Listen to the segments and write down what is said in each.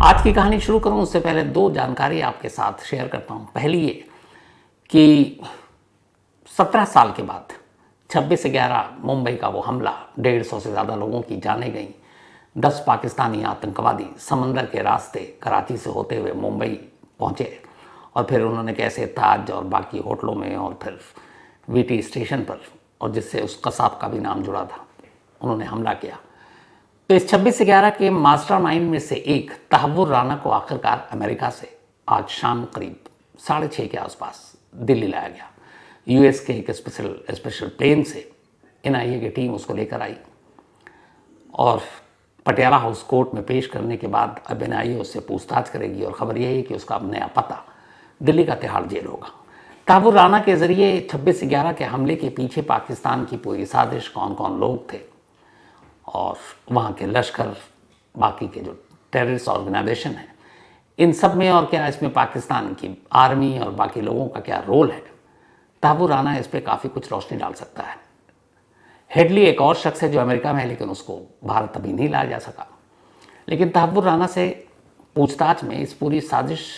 आज की कहानी शुरू करूं उससे पहले दो जानकारी आपके साथ शेयर करता हूं। पहली ये कि 17 साल के बाद 26/11 मुंबई का वो हमला, 150 से ज़्यादा लोगों की जानें गई। 10 पाकिस्तानी आतंकवादी समंदर के रास्ते कराची से होते हुए मुंबई पहुंचे और फिर उन्होंने कैसे ताज और बाकी होटलों में और फिर वीटी स्टेशन पर, और जिससे उस कसाब का भी नाम जुड़ा था, उन्होंने हमला किया। तो इस 26/11 के मास्टरमाइंड में से एक तहव्वुर राना को आखिरकार अमेरिका से आज शाम करीब 6:30 के आसपास दिल्ली लाया गया। यूएस के एक स्पेशल प्लेन से एनआईए की टीम उसको लेकर आई और पटियाला हाउस कोर्ट में पेश करने के बाद अब एनआईए उससे पूछताछ करेगी और ख़बर यह है कि उसका अब नया पता दिल्ली का तिहाड़ जेल होगा। तहव्वुर राना के ज़रिए 26/11 के हमले के पीछे पाकिस्तान की पूरी साजिश, कौन कौन लोग थे और वहाँ के लश्कर, बाकी के जो टेररिस्ट ऑर्गेनाइजेशन है, इन सब में और क्या इसमें पाकिस्तान की आर्मी और बाकी लोगों का क्या रोल है, तहव्वुर राना इस पर काफ़ी कुछ रोशनी डाल सकता है। हेडली एक और शख्स है जो अमेरिका में है, लेकिन उसको भारत अभी नहीं लाया जा सका। लेकिन तहव्वुर राना से पूछताछ में इस पूरी साजिश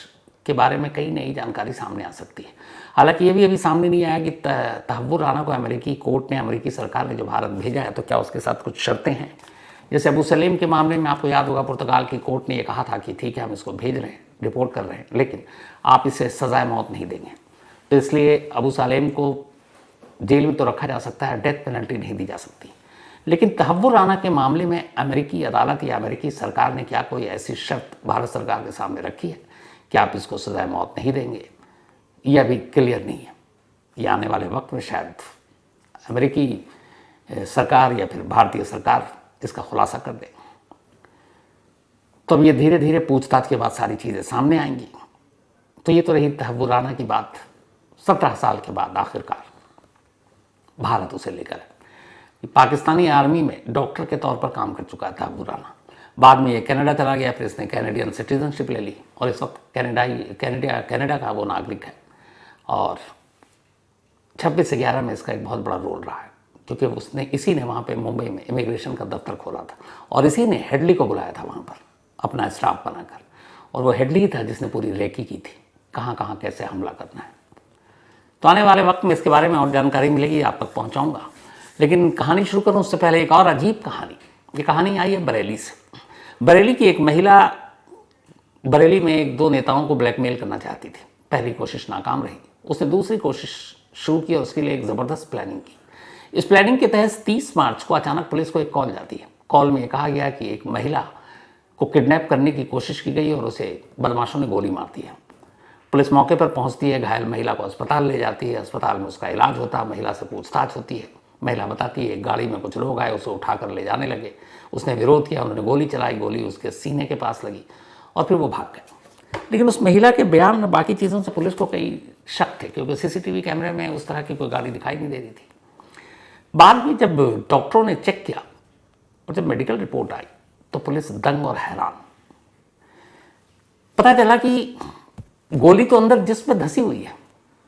के बारे में कई नई जानकारी सामने आ सकती है। हालांकि ये भी अभी सामने नहीं आया कि तहव्वुर राना को अमेरिकी कोर्ट ने, अमेरिकी सरकार ने जो भारत भेजा है, तो क्या उसके साथ कुछ शर्तें हैं। जैसे अबू सलेम के मामले में आपको याद होगा, पुर्तगाल की कोर्ट ने ये कहा था कि ठीक है, हम इसको भेज रहे हैं, रिपोर्ट कर रहे हैं, लेकिन आप इसे सजाए मौत नहीं देंगे। तो इसलिए अबू सलेम को जेल में तो रखा जा सकता है, डेथ पेनल्टी नहीं दी जा सकती। लेकिन तहव्वुर राना के मामले में अमेरिकी अदालत या अमेरिकी सरकार ने क्या कोई ऐसी शर्त भारत सरकार के सामने रखी है कि आप इसको सजाए मौत नहीं देंगे? यह अभी क्लियर नहीं है। ये आने वाले वक्त में शायद अमेरिकी सरकार या फिर भारतीय सरकार इसका खुलासा कर दे। तो अब ये धीरे धीरे पूछताछ के बाद सारी चीज़ें सामने आएंगी। तो ये तो रही तहव्वुर राना की बात। 17 साल के बाद आखिरकार भारत उसे लेकर है। पाकिस्तानी आर्मी में डॉक्टर के तौर पर काम कर चुका है तहव्वुर राना। बाद में ये कनाडा चला गया, फिर इसने कैनेडियन सिटीजनशिप ले ली और इस वक्त कनाडा का वो नागरिक है। और 26/11 में इसका एक बहुत बड़ा रोल रहा है, क्योंकि इसी ने वहाँ पे मुंबई में इमिग्रेशन का दफ्तर खोला था और इसी ने हेडली को बुलाया था वहाँ पर अपना स्टाफ बनाकर। और वो हेडली ही था जिसने पूरी रेकी की थी, कहाँ कहाँ कैसे हमला करना है। तो आने वाले वक्त में इसके बारे में और जानकारी मिलेगी, आप तक पहुँचाऊँगा। लेकिन कहानी शुरू करूँ उससे पहले एक और अजीब कहानी। ये कहानी आई है बरेली से। बरेली की एक महिला बरेली में एक दो नेताओं को ब्लैकमेल करना चाहती थी। पहली कोशिश नाकाम रही, उसने दूसरी कोशिश शुरू की और उसके लिए एक ज़बरदस्त प्लानिंग की। इस प्लानिंग के तहत 30 मार्च को अचानक पुलिस को एक कॉल जाती है। कॉल में कहा गया कि एक महिला को किडनैप करने की कोशिश की गई और उसे बदमाशों ने गोली मार दी है। पुलिस मौके पर पहुंचती है, घायल महिला को अस्पताल ले जाती है। अस्पताल में उसका इलाज होता है, महिला से पूछताछ होती है। महिला बताती है एक गाड़ी में कुछ लोग आए, उसे उठाकर ले जाने लगे। उसने विरोध किया, उन्होंने गोली चलाई, गोली उसके सीने के पास लगी और फिर वो भाग गए। लेकिन उस महिला के बयान और बाकी चीज़ों से पुलिस को कई शक थे, क्योंकि सीसीटीवी कैमरे में उस तरह की कोई गाड़ी दिखाई नहीं दे रही थी। बाद में जब डॉक्टरों ने चेक किया और जब मेडिकल रिपोर्ट आई तो पुलिस दंग और हैरान। पता चला कि गोली तो अंदर जिस्म में धसी हुई है,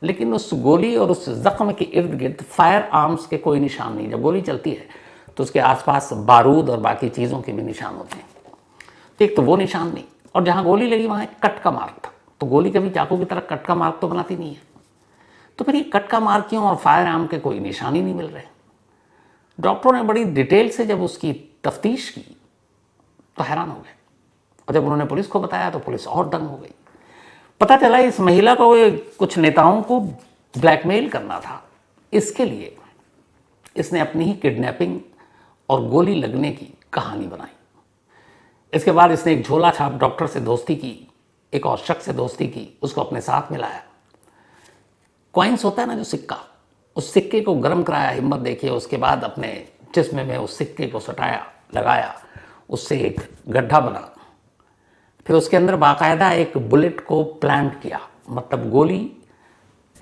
लेकिन उस गोली और उस जख्म के इर्द गिर्द फायर आर्म्स के कोई निशान नहीं। जब गोली चलती है तो उसके आसपास बारूद और बाकी चीज़ों के भी निशान होते हैं। तो एक तो वो निशान नहीं, और जहाँ गोली लगी वहाँ एक कट का मार्क था। तो गोली कभी चाकू की तरह कट का मार्क तो बनाती नहीं है, तो फिर ये कट का मार्क क्यों और फायर आर्म के कोई निशान ही नहीं मिल रहे। डॉक्टरों ने बड़ी डिटेल से जब उसकी तफ्तीश की तो हैरान हो गए, और जब उन्होंने पुलिस को बताया तो पुलिस और दंग हो गई। पता चला इस महिला को कुछ नेताओं को ब्लैकमेल करना था। इसके लिए इसने अपनी ही किडनैपिंग और गोली लगने की कहानी बनाई। इसके बाद इसने एक झोला छाप डॉक्टर से दोस्ती की, एक और शख्स से दोस्ती की, उसको अपने साथ मिलाया। कॉइन्स होता है ना जो सिक्का, उस सिक्के को गर्म कराया, हिम्मत देखिए। उसके बाद अपने जिस्म में उस सिक्के को सटाया, लगाया, उससे एक गड्ढा बना, फिर उसके अंदर बाकायदा एक बुलेट को प्लांट किया, मतलब गोली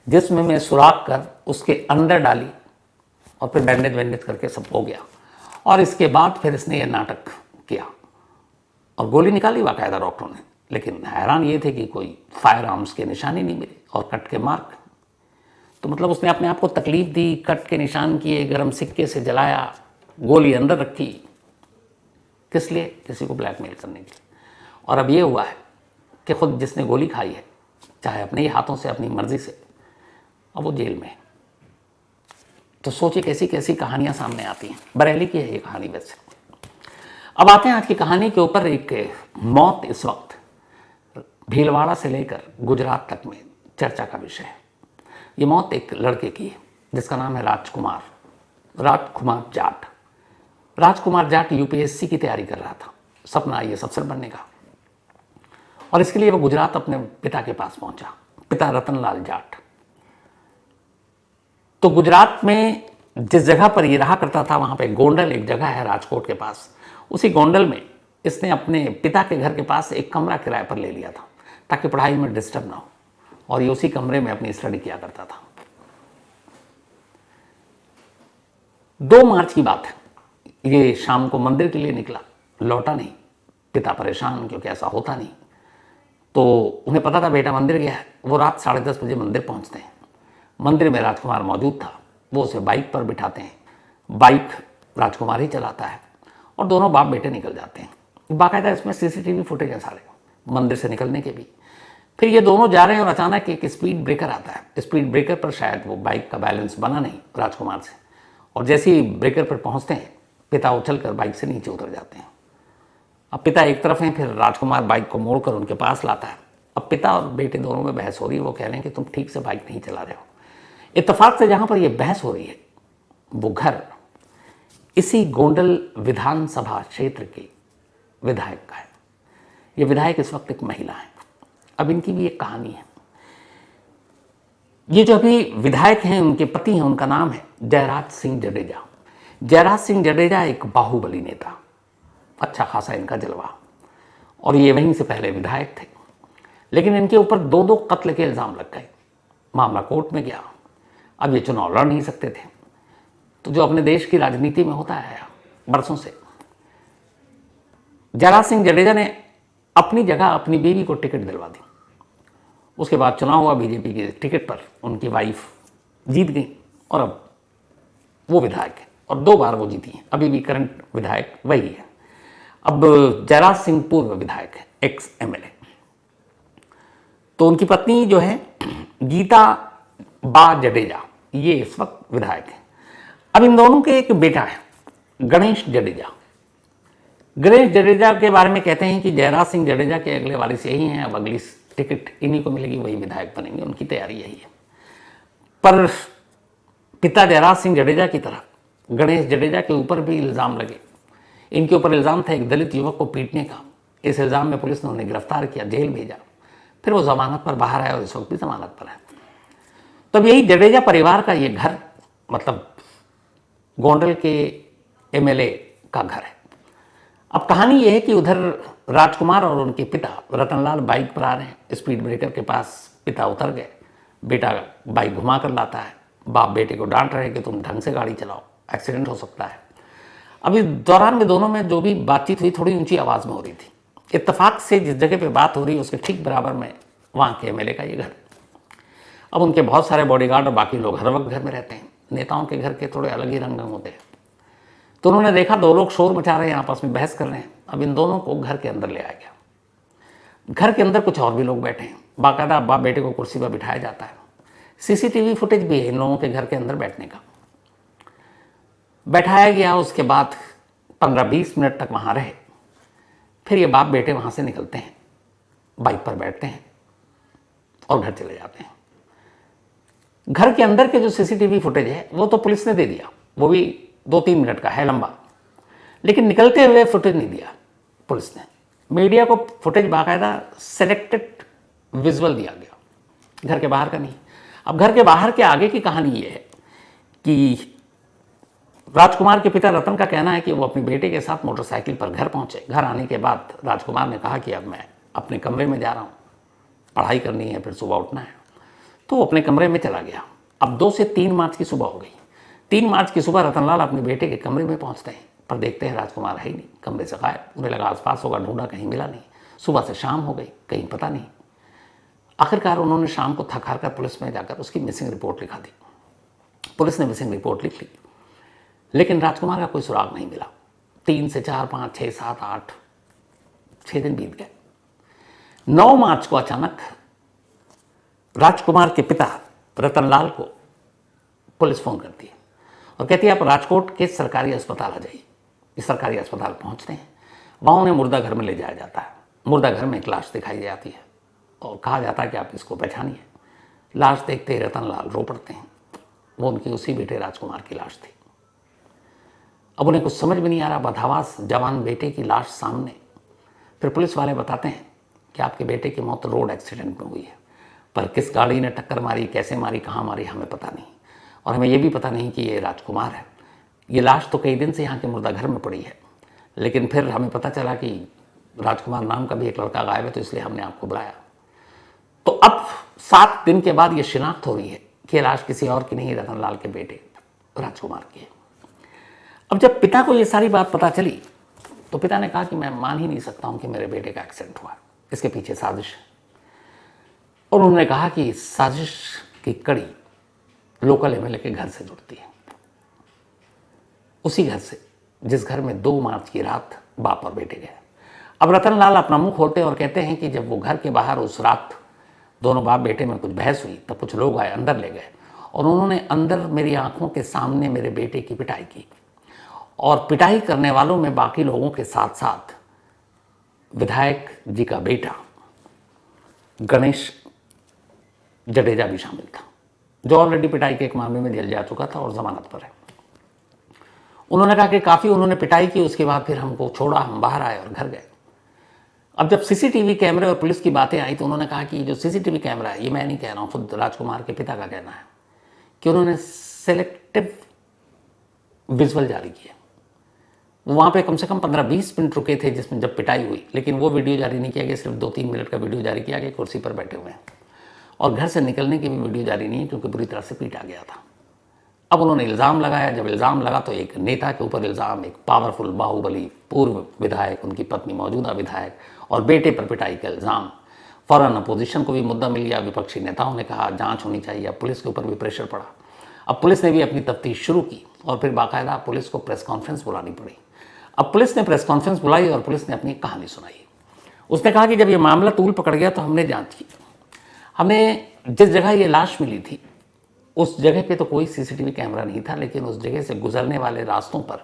जिस्म में सुराख कर उसके अंदर डाली और फिर बैंडेज वैंडेज करके सब हो गया। और इसके बाद फिर इसने ये नाटक किया और गोली निकाली बाकायदा डॉक्टरों ने। लेकिन हैरान ये थे कि कोई फायर आर्म्स के निशान ही नहीं मिले और कट के मार्क। तो मतलब उसने अपने आप को तकलीफ दी, कट के निशान किए, गर्म सिक्के से जलाया, गोली अंदर रखी। किस लिए? किसी को ब्लैकमेल करने के लिए। और अब ये हुआ है कि खुद जिसने गोली खाई है, चाहे अपने ही हाथों से, अपनी मर्जी से, अब वो जेल में है। तो सोचिए कैसी कैसी कहानियां सामने आती हैं। बरेली की है ये कहानी वैसे। अब आते हैं आज की कहानी के ऊपर। एक मौत इस वक्त भीलवाड़ा से लेकर गुजरात तक में चर्चा का विषय है। ये मौत एक लड़के की है जिसका नाम है राजकुमार जाट। राजकुमार जाट यूपीएससी की तैयारी कर रहा था, सपना आईएएस अफसर बनने का, और इसके लिए वो गुजरात अपने पिता के पास पहुंचा, पिता रतनलाल जाट। तो गुजरात में जिस जगह पर ये रहा करता था, वहां पे गोंडल एक जगह है राजकोट के पास, उसी गोंडल में इसने अपने पिता के घर के पास एक कमरा किराए पर ले लिया था ताकि पढ़ाई में डिस्टर्ब ना हो, और ये उसी कमरे में अपनी स्टडी किया करता था। 2 मार्च की बात है, ये शाम को मंदिर के लिए निकला, लौटा नहीं। पिता परेशान, क्योंकि ऐसा होता नहीं। तो उन्हें पता था बेटा मंदिर गया है। वो रात 10:30 बजे मंदिर पहुंचते हैं। मंदिर में राजकुमार मौजूद था। वो उसे बाइक पर बिठाते हैं, बाइक राजकुमार ही चलाता है, और दोनों बाप बेटे निकल जाते हैं। बाकायदा इसमें सीसीटीवी फुटेज है सारे मंदिर से निकलने के भी। फिर ये दोनों जा रहे हैं और अचानक एक स्पीड ब्रेकर आता है। स्पीड ब्रेकर पर शायद वो बाइक का बैलेंस बना नहीं राजकुमार से, और जैसे ही ब्रेकर पर पहुंचते हैं, पिता उछलकर बाइक से नीचे उतर जाते हैं। अब पिता एक तरफ हैं, फिर राजकुमार बाइक को मोड़कर उनके पास लाता है। अब पिता और बेटे दोनों में बहस हो रही है। वो कह रहे हैं कि तुम ठीक से बाइक नहीं चला रहे हो। इत्तेफाक से जहां पर यह बहस हो रही है, वो घर इसी गोंडल विधानसभा क्षेत्र के विधायक का है। ये विधायक इस वक्त एक महिला है। अब इनकी भी एक कहानी है। ये जो अभी विधायक हैं, उनके पति हैं, उनका नाम है जयराज सिंह जडेजा। जयराज सिंह जडेजा एक बाहुबली नेता, अच्छा खासा इनका जलवा, और ये वहीं से पहले विधायक थे। लेकिन इनके ऊपर 2 कत्ल के इल्ज़ाम लग गए। मामला कोर्ट में गया। अब ये चुनाव लड़ नहीं सकते थे। तो जो अपने देश की राजनीति में होता है बरसों से, जयराज सिंह जडेजा ने अपनी जगह अपनी बीवी को टिकट दिलवा दी। उसके बाद चुनाव हुआ, बीजेपी की टिकट पर उनकी वाइफ जीत गई, और अब वो विधायक है, और 2 बार वो जीती हैं। अभी भी करंट विधायक वही है। अब जयराज सिंह पूर्व विधायक है, एक्स एमएलए। तो उनकी पत्नी जो है गीता बा जडेजा, ये इस वक्त विधायक है। अब इन दोनों के एक बेटा है गणेश जडेजा। गणेश जडेजा के बारे में कहते हैं कि जयराज सिंह जडेजा के अगले वारिस यही हैं, अब अगली टिकट इन्हीं को मिलेगी, वही विधायक बनेंगे, उनकी तैयारी यही है। पर पिता जयराज सिंह जडेजा की तरह गणेश जडेजा के ऊपर भी इल्ज़ाम लगे। इनके ऊपर इल्ज़ाम था एक दलित युवक को पीटने का। इस इल्ज़ाम में पुलिस ने उन्हें गिरफ्तार किया, जेल भेजा। फिर वो जमानत पर बाहर आया, और इस वक्त भी जमानत पर है। तब यही जडेजा परिवार का ये घर, मतलब गोंडल के एमएलए का घर है। अब कहानी यह है कि उधर राजकुमार और उनके पिता रतनलाल बाइक पर आ रहे हैं। स्पीड ब्रेकर के पास पिता उतर गए, बेटा बाइक घुमा कर लाता है। बाप बेटे को डांट रहे कि तुम ढंग से गाड़ी चलाओ, एक्सीडेंट हो सकता है। अभी दौरान में दोनों में जो भी बातचीत हुई, थोड़ी ऊंची आवाज़ में हो रही थी। इत्तेफाक से जिस जगह पे बात हो रही है उसके ठीक बराबर में वहाँ के एमएलए का ये घर। अब उनके बहुत सारे बॉडीगार्ड और बाकी लोग हर वक्त घर में रहते हैं। नेताओं के घर के थोड़े अलग ही रंग होते हैं। तो उन्होंने देखा 2 लोग शोर मचा रहे हैं, आपस में बहस कर रहे हैं। अब इन दोनों को घर के अंदर ले आया गया। घर के अंदर कुछ और भी लोग बैठे हैं। बाकायदा बाप बेटे को कुर्सी पर बिठाया जाता है। सीसीटीवी फुटेज भी है इन लोगों के घर के अंदर बैठने का। बैठाया गया, उसके बाद 15-20 मिनट तक वहाँ रहे। फिर ये बाप बेटे वहाँ से निकलते हैं, बाइक पर बैठते हैं और घर चले जाते हैं। घर के अंदर के जो सीसीटीवी फुटेज है वो तो पुलिस ने दे दिया, वो भी 2-3 मिनट का है लंबा, लेकिन निकलते हुए फुटेज नहीं दिया पुलिस ने। मीडिया को फुटेज बाकायदा सेलेक्टेड विजुअल दिया गया, घर के बाहर का नहीं। अब घर के बाहर के आगे की कहानी ये है कि राजकुमार के पिता रतन का कहना है कि वो अपने बेटे के साथ मोटरसाइकिल पर घर पहुंचे। घर आने के बाद राजकुमार ने कहा कि अब मैं अपने कमरे में जा रहा हूँ, पढ़ाई करनी है, फिर सुबह उठना है। तो वो अपने कमरे में चला गया। अब 2 से 3 मार्च की सुबह हो गई। 3 मार्च की सुबह रतनलाल अपने बेटे के कमरे में पहुंचते हैं, पर देखते हैं राजकुमार है ही नहीं, कमरे से गायब। उन्हें लगा आसपास होगा, ढूंढा, कहीं मिला नहीं। सुबह से शाम हो गई, कहीं पता नहीं। आखिरकार उन्होंने शाम को थक हार कर पुलिस में जाकर उसकी मिसिंग रिपोर्ट लिखा दी। पुलिस ने मिसिंग रिपोर्ट लिख ली, लेकिन राजकुमार का कोई सुराग नहीं मिला। 3 से 4, 5, 6, 7, 8, 6 दिन बीत गए। 9 मार्च को अचानक राजकुमार के पिता रतनलाल को पुलिस फोन करती है और कहती है आप राजकोट के सरकारी अस्पताल आ जाइए। इस सरकारी अस्पताल पहुंचते हैं, वहाँ उन्हें मुर्दा घर में ले जाया जाता है। मुर्दा घर में एक लाश दिखाई जाती है और कहा जाता है कि आप इसको पहचानिए। लाश देखते ही रतनलाल रो पड़ते हैं, वो उनकी उसी बेटे राजकुमार की लाश थी। अब उन्हें कुछ समझ में नहीं आ रहा, बदहवास जवान बेटे की लाश सामने। फिर पुलिस वाले बताते हैं कि आपके बेटे की मौत रोड एक्सीडेंट में हुई है, पर किस गाड़ी ने टक्कर मारी, कैसे मारी, कहाँ मारी, हमें पता नहीं। और हमें यह भी पता नहीं कि ये राजकुमार है। ये लाश तो कई दिन से यहाँ के मुर्दा घर में पड़ी है, लेकिन फिर हमें पता चला कि राजकुमार नाम का भी एक लड़का गायब है, तो इसलिए हमने आपको बुलाया। तो अब 7 दिन के बाद ये शिनाख्त हो रही है कि लाश किसी और की नहीं, रतनलाल के बेटे राजकुमार की है। अब जब पिता को ये सारी बात पता चली तो पिता ने कहा कि मैं मान ही नहीं सकता हूं कि मेरे बेटे का एक्सीडेंट हुआ, इसके पीछे साजिश है। और उन्होंने कहा कि साजिश की कड़ी लोकल एमएलए के घर से जुड़ती है, उसी घर से जिस घर में 2 मार्च की रात बाप और बेटे गए। अब रतनलाल अपना मुंह खोलते और कहते हैं कि जब वो घर के बाहर उस रात दोनों बाप बेटे में कुछ बहस हुई, तब कुछ लोग आए, अंदर ले गए और उन्होंने अंदर मेरी आंखों के सामने मेरे बेटे की पिटाई की। और पिटाई करने वालों में बाकी लोगों के साथ साथ विधायक जी का बेटा गणेश जडेजा भी शामिल था, जो ऑलरेडी पिटाई के एक मामले में जेल जा चुका था और जमानत पर है। उन्होंने कहा कि काफ़ी उन्होंने पिटाई की, उसके बाद फिर हमको छोड़ा, हम बाहर आए और घर गए। अब जब सीसीटीवी कैमरे और पुलिस की बातें आई तो उन्होंने कहा कि जो सीसीटीवी कैमरा है, ये मैं नहीं कह रहा हूँ, खुद राजकुमार के पिता का कहना है कि उन्होंने सेलेक्टिव विजुअल जारी किया। वहाँ पे कम से कम 15-20 मिनट रुके थे जिसमें जब पिटाई हुई, लेकिन वो वीडियो जारी नहीं किया गया, सिर्फ 2-3 मिनट का वीडियो जारी किया गया, कुर्सी पर बैठे हुए हैं। और घर से निकलने की भी वीडियो जारी नहीं है क्योंकि बुरी तरह से पीटा गया था। अब उन्होंने इल्ज़ाम लगाया, जब इल्ज़ाम लगा तो एक नेता के ऊपर इल्ज़ाम, एक पावरफुल बाहुबली पूर्व विधायक, उनकी पत्नी मौजूदा विधायक और बेटे पर पिटाई का इल्ज़ाम। फौरन अपोजिशन को भी मुद्दा मिल गया, विपक्षी नेताओं ने कहा जांच होनी चाहिए। अब पुलिस के ऊपर भी प्रेशर पड़ा। अब पुलिस ने भी अपनी तफ्तीश शुरू की और फिर बाकायदा पुलिस को प्रेस कॉन्फ्रेंस बुलानी पड़ी। अब पुलिस ने प्रेस कॉन्फ्रेंस बुलाई और पुलिस ने अपनी कहानी सुनाई। उसने कहा कि जब ये मामला तूल पकड़ गया तो हमने जांच की। हमें जिस जगह ये लाश मिली थी उस जगह पे तो कोई सीसीटीवी कैमरा नहीं था, लेकिन उस जगह से गुजरने वाले रास्तों पर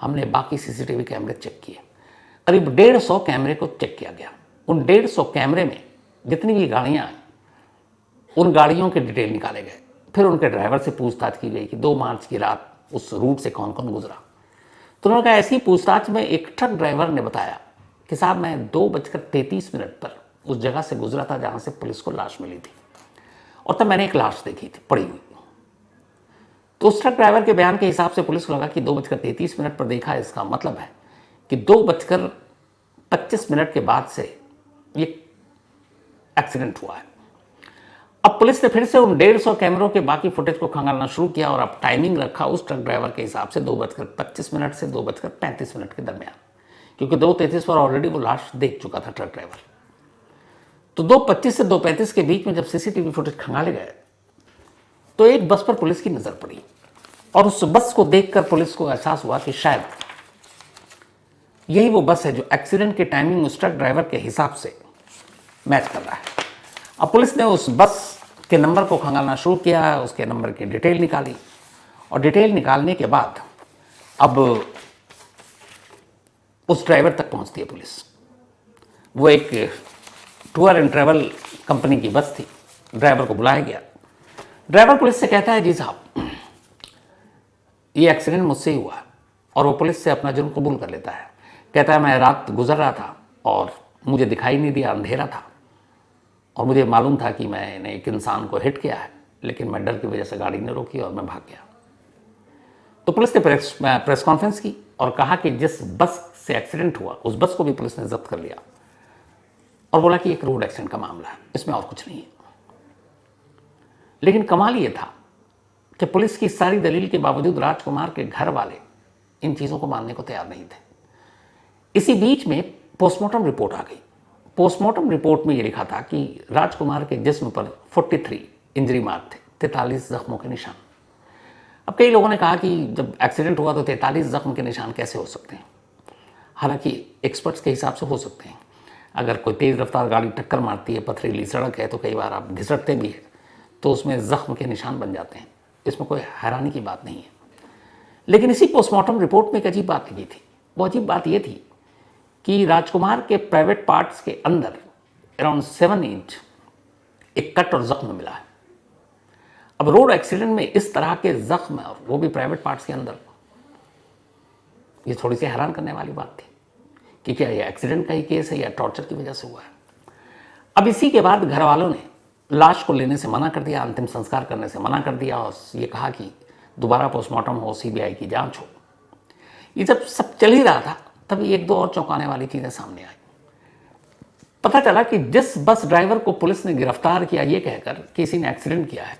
हमने बाकी सीसीटीवी कैमरे चेक किए। करीब 150 कैमरे को चेक किया गया। उन 150 कैमरे में जितनी भी गाड़ियाँ आई उन गाड़ियों के डिटेल निकाले गए। फिर उनके ड्राइवर से पूछताछ की गई कि 2 मार्च की रात उस रूट से कौन कौन गुजरा। तो उन्होंने कहा ऐसी पूछताछ में एक ट्रक ड्राइवर ने बताया कि साहब मैं 2:33 पर उस जगह से गुजरा था जहाँ से पुलिस को लाश मिली थी और तब मैंने एक लाश देखी थी पड़ी हुई। तो उस ट्रक ड्राइवर के बयान के हिसाब से पुलिस को लगा कि 2:33 पर देखा, इसका मतलब है कि 2:25 के बाद से ये एक्सीडेंट हुआ है। अब पुलिस ने फिर से उन 150 कैमरों के बाकी फुटेज को खंगालना शुरू किया और अब टाइमिंग रखा उस ट्रक ड्राइवर के हिसाब से 2:25 से 2:35 के दरमियान, क्योंकि 2:33 पर ऑलरेडी वो लाश देख चुका था ट्रक ड्राइवर। तो 2:25 से 2:35 के बीच में जब सीसीटीवी फुटेज खंगाले गए तो एक बस पर पुलिस की नजर पड़ी और उस बस को देखकर पुलिस को एहसास हुआ कि शायद यही वो बस है जो एक्सीडेंट की टाइमिंग उस ट्रक ड्राइवर के हिसाब से मैच कर रहा है। अब पुलिस ने उस बस के नंबर को खंगालना शुरू किया, उसके नंबर की डिटेल निकाली और डिटेल निकालने के बाद अब उस ड्राइवर तक पहुंचती है पुलिस। वो एक टूर एंड ट्रैवल कंपनी की बस थी। ड्राइवर को बुलाया गया। ड्राइवर पुलिस से कहता है जी साहब ये एक्सीडेंट मुझसे ही हुआ, और वो पुलिस से अपना जुर्म कबूल कर लेता है। कहता है मैं रात गुजर रहा था और मुझे दिखाई नहीं दिया, अंधेरा था और मुझे मालूम था कि मैंने एक इंसान को हिट किया है, लेकिन मैं डर की वजह से गाड़ी ने रोकी और मैं भाग गया। तो पुलिस ने प्रेस कॉन्फ्रेंस की और कहा कि जिस बस से एक्सीडेंट हुआ उस बस को भी पुलिस ने जब्त कर लिया और बोला कि एक रोड एक्सीडेंट का मामला है, इसमें और कुछ नहीं है। लेकिन कमाल ये था कि पुलिस की सारी दलील के बावजूद राजकुमार के घर वाले इन चीज़ों को मानने को तैयार नहीं थे। इसी बीच में पोस्टमार्टम रिपोर्ट आ गई। पोस्टमार्टम रिपोर्ट में ये लिखा था कि राजकुमार के जिस्म पर 43 इंजरी मार्क थे, 43 जख्मों के निशान। अब कई लोगों ने कहा कि जब एक्सीडेंट हुआ तो 43 जख्म के निशान कैसे हो सकते हैं? हालांकि एक्सपर्ट्स के हिसाब से हो सकते हैं। अगर कोई तेज़ रफ्तार गाड़ी टक्कर मारती है, पथरीली सड़क है, तो कई बार आप घिसटते भी हैं तो उसमें ज़ख्म के निशान बन जाते हैं। इसमें कोई हैरानी की बात नहीं है। लेकिन इसी पोस्टमार्टम रिपोर्ट में एक अजीब बात लिखी थी। वो अजीब बात ये थी कि राजकुमार के प्राइवेट पार्ट्स के अंदर अराउंड 7 इंच एक कट और जख्म मिला है। अब रोड एक्सीडेंट में इस तरह के जख्म, और वो भी प्राइवेट पार्ट्स के अंदर, ये थोड़ी सी हैरान करने वाली बात थी कि क्या ये एक्सीडेंट का ही केस है या टॉर्चर की वजह से हुआ है। अब इसी के बाद घर वालों ने लाश को लेने से मना कर दिया, अंतिम संस्कार करने से मना कर दिया और ये कहा कि दोबारा पोस्टमार्टम हो, सीबीआई की जांच हो। ये जब सब चल ही रहा था तभी एक दो और चौंकाने वाली चीजें सामने आई। पता चला कि जिस बस ड्राइवर को पुलिस ने गिरफ्तार किया ये कहकर कि किसी ने एक्सीडेंट किया है,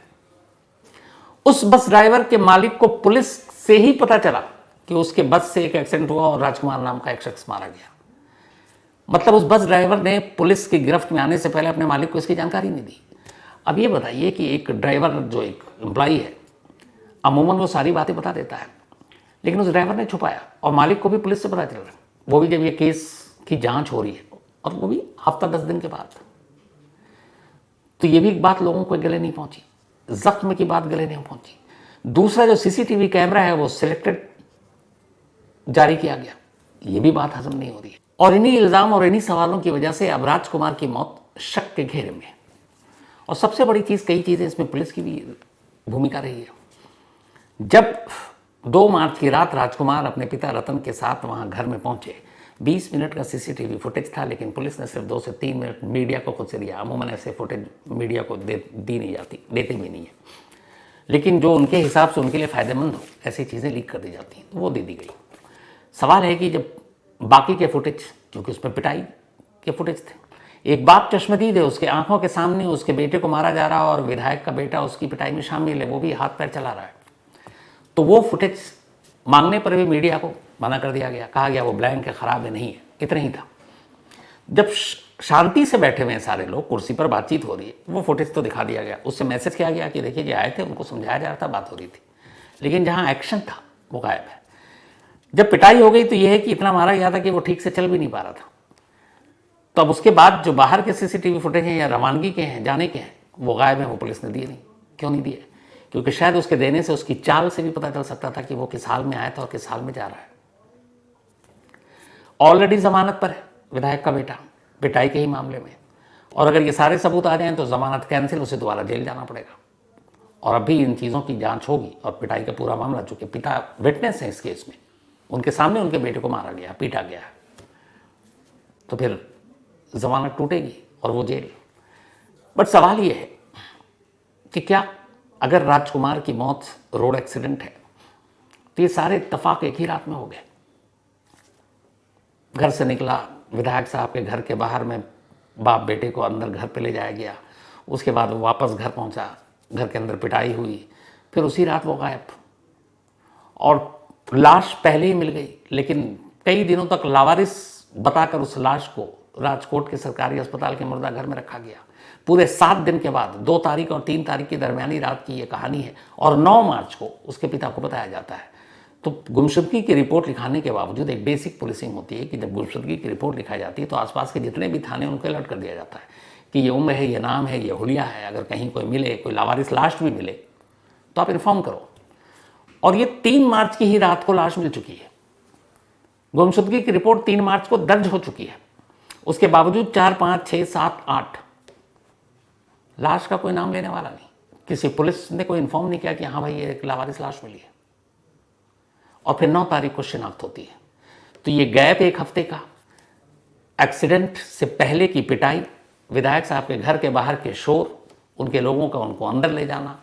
उस बस ड्राइवर के मालिक को पुलिस से ही पता चला कि उसके बस से एक एक्सीडेंट हुआ और राजकुमार नाम का एक शख्स मारा गया। मतलब उस बस ड्राइवर ने पुलिस की गिरफ्त में आने से पहले अपने मालिक को इसकी जानकारी नहीं दी। अब ये बताइए कि एक ड्राइवर जो एक एम्प्लॉई है, अमूमन वो सारी बातें बता देता है, लेकिन उस ड्राइवर ने छुपाया और मालिक को भी पुलिस से पता चल रहा है, वो भी जब ये केस की जांच हो रही है और वो भी हफ्ता 10 दिन के बाद। तो ये भी एक बात लोगों को गले नहीं पहुंची, जख्म की बात गले नहीं पहुंची। दूसरा जो सीसीटीवी कैमरा है वो सिलेक्टेड जारी किया गया, ये भी बात हजम नहीं हो रही है। और इन्हीं इल्जाम और इन्हीं सवालों की वजह से अब राजकुमार की मौत शक के घेरे में है। और सबसे बड़ी चीज, कई चीजें इसमें पुलिस की भी भूमिका रही है। जब 2 मार्च की रात राजकुमार अपने पिता रतन के साथ वहां घर में पहुंचे, 20 मिनट का सीसीटीवी फुटेज था, लेकिन पुलिस ने सिर्फ 2 से 3 मिनट मीडिया को खुद से दिया। अमूमन ऐसे फुटेज मीडिया को दी नहीं जाती, देते भी नहीं है, लेकिन जो उनके हिसाब से उनके लिए फायदेमंद हो ऐसी चीज़ें लीक कर दी जाती हैं, तो वो दे दी गई। सवाल है कि जब बाकी के फुटेज, क्योंकि उसमें पिटाई के फुटेज थे, एक बाप चश्मदीद है, उसके आंखों के सामने उसके बेटे को मारा जा रहा है और विधायक का बेटा उसकी पिटाई में शामिल है, वो भी हाथ पैर चला रहा है, तो वो फुटेज मांगने पर भी मीडिया को मना कर दिया गया, कहा गया वो ब्लैंक है, खराब है, नहीं है, इतना ही था। जब शांति से बैठे हुए हैं सारे लोग, कुर्सी पर बातचीत हो रही है, वो फुटेज तो दिखा दिया गया, उससे मैसेज किया गया कि देखिए जो आए थे उनको समझाया जा रहा था, बात हो रही थी, लेकिन जहां एक्शन था वो गायब है। जब पिटाई हो गई तो यह है कि इतना मारा गया था कि वो ठीक से चल भी नहीं पा रहा था। तो अब उसके बाद जो बाहर के सीसीटीवी फुटेज हैं या रवानगी के हैं, जाने के हैं, वो गायब हैं, वो पुलिस ने दिए नहीं। क्यों नहीं दिए? क्योंकि शायद उसके देने से उसकी चाल से भी पता चल सकता था कि वो किस हाल में आया था और किस हाल में जा रहा है। ऑलरेडी जमानत पर है विधायक का बेटा पिटाई के ही मामले में, और अगर ये सारे सबूत आ जाएं तो जमानत कैंसिल, उसे दोबारा जेल जाना पड़ेगा। और अभी इन चीज़ों की जांच होगी और पिटाई का पूरा मामला, चूंकि पिता विटनेस है इस केस में, उनके सामने उनके बेटे को मारा गया, पीटा गया, तो फिर जमानत टूटेगी और वो जेल। बट सवाल ये है कि क्या अगर राजकुमार की मौत रोड एक्सीडेंट है तो ये सारे इत्तेफाक एक ही रात में हो गए। घर से निकला, विधायक साहब के घर के बाहर में बाप बेटे को अंदर घर पे ले जाया गया, उसके बाद वो वापस घर पहुंचा, घर के अंदर पिटाई हुई, फिर उसी रात वो गायब। और लाश पहले ही मिल गई, लेकिन कई दिनों तक लावारिस बताकर उस लाश को राजकोट के सरकारी अस्पताल के मुर्दाघर में रखा गया। पूरे 7 दिन के बाद 2 तारीख और 3 तारीख की दरमियानी रात की ये कहानी है, और 9 मार्च को उसके पिता को बताया जाता है। तो गुमशुदगी की रिपोर्ट लिखाने के बावजूद एक बेसिक पुलिसिंग होती है कि जब गुमशुदगी की रिपोर्ट लिखाई जाती है तो आसपास के जितने भी थाने उनको अलर्ट कर दिया जाता है कि ये उम्र है, ये नाम है, ये हुलिया है, अगर कहीं कोई मिले, कोई लावारिस लाश भी मिले तो आप इन्फॉर्म करो। और ये 3 मार्च की ही रात को लाश मिल चुकी है। गुमशुदगी की रिपोर्ट 3 मार्च को दर्ज हो चुकी है, उसके बावजूद 4, 5, 6, 7, 8 लाश का कोई नाम लेने वाला नहीं। किसी पुलिस ने कोई इन्फॉर्म नहीं किया कि हाँ भाई ये एक लावारिस लाश मिली है। और फिर 9 तारीख को शिनाख्त होती है। तो ये गैप 1 हफ्ते का, एक्सीडेंट से पहले की पिटाई, विधायक साहब के घर के बाहर के शोर, उनके लोगों का उनको अंदर ले जाना,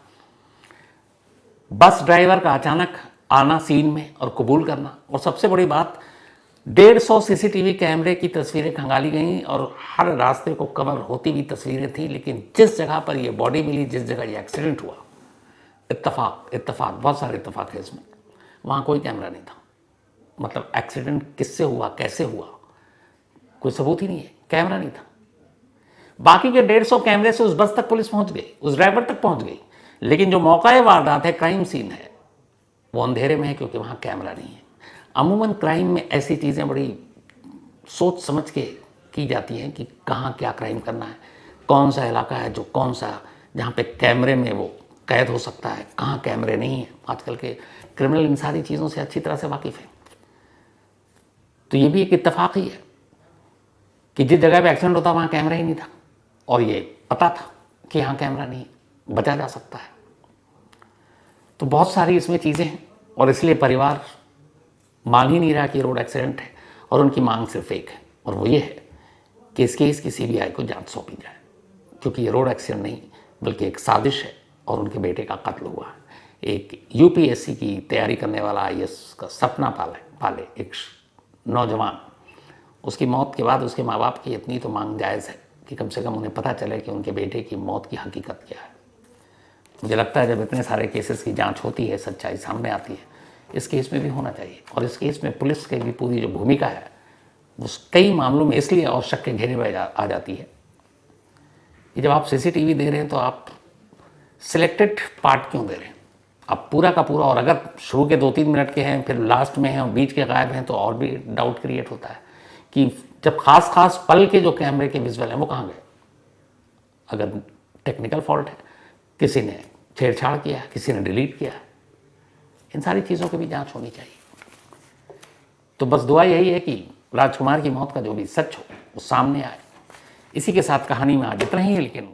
बस ड्राइवर का अचानक आना सीन में और कबूल करना, और सबसे बड़ी बात 150 सीसीटीवी कैमरे की तस्वीरें खंगाली गई और हर रास्ते को कवर होती हुई तस्वीरें थी, लेकिन जिस जगह पर यह बॉडी मिली, जिस जगह ये एक्सीडेंट हुआ, इत्तेफाक, बहुत सारे इत्तेफाक है इसमें, वहाँ कोई कैमरा नहीं था। मतलब एक्सीडेंट किससे हुआ, कैसे हुआ, कोई सबूत ही नहीं है, कैमरा नहीं था। बाकी के 150 कैमरे से उस बस तक पुलिस पहुंच गई, उस ड्राइवर तक पहुंच गई, लेकिन जो मौका वारदात है, क्राइम सीन है, वो अंधेरे में है क्योंकि वहाँ कैमरा नहीं है। अमूमन क्राइम में ऐसी चीज़ें बड़ी सोच समझ के की जाती हैं कि कहाँ क्या क्राइम करना है, कौन सा इलाका है जो कौन सा जहाँ पे कैमरे में वो कैद हो सकता है, कहाँ कैमरे नहीं है। आजकल के क्रिमिनल इन सारी चीज़ों से अच्छी तरह से वाकिफ़ है। तो ये भी एक इत्तेफाक ही है कि जिस जगह पे एक्सीडेंट होता वहाँ कैमरा ही नहीं था और ये पता था कि यहाँ कैमरा नहीं है, बचा जा सकता है। तो बहुत सारी इसमें चीज़ें हैं और इसलिए परिवार मान ही नहीं रहा कि रोड एक्सीडेंट है और उनकी मांग सिर्फ एक है और वो ये है कि इस केस की सीबीआई को जांच सौंपी जाए, क्योंकि ये रोड एक्सीडेंट नहीं बल्कि एक साजिश है और उनके बेटे का कत्ल हुआ है। एक यूपीएससी की तैयारी करने वाला आईएएस का सपना पाले एक नौजवान, उसकी मौत के बाद उसके माँ बाप की इतनी तो मांग जायज़ है कि कम से कम उन्हें पता चले कि उनके बेटे की मौत की हकीकत क्या है। मुझे लगता है जब इतने सारे केसेस की जांच होती है, सच्चाई सामने आती है, इस केस में भी होना चाहिए। और इस केस में पुलिस की भी पूरी जो भूमिका है वो कई मामलों में इसलिए और शक के घेरे में आ जाती है कि जब आप सीसीटीवी दे रहे हैं तो आप सिलेक्टेड पार्ट क्यों दे रहे हैं, आप पूरा का पूरा। और अगर शुरू के 2-3 मिनट के हैं, फिर लास्ट में हैं और बीच के गायब हैं, तो और भी डाउट क्रिएट होता है कि जब खास पल के जो कैमरे के विजुअल हैं वो कहाँ गए। अगर टेक्निकल फॉल्ट है, किसी ने छेड़छाड़ किया, किसी ने डिलीट किया, इन सारी चीज़ों की भी जांच होनी चाहिए। तो बस दुआ यही है कि राजकुमार की मौत का जो भी सच हो वो सामने आए। इसी के साथ कहानी में आज इतना ही है, लेकिन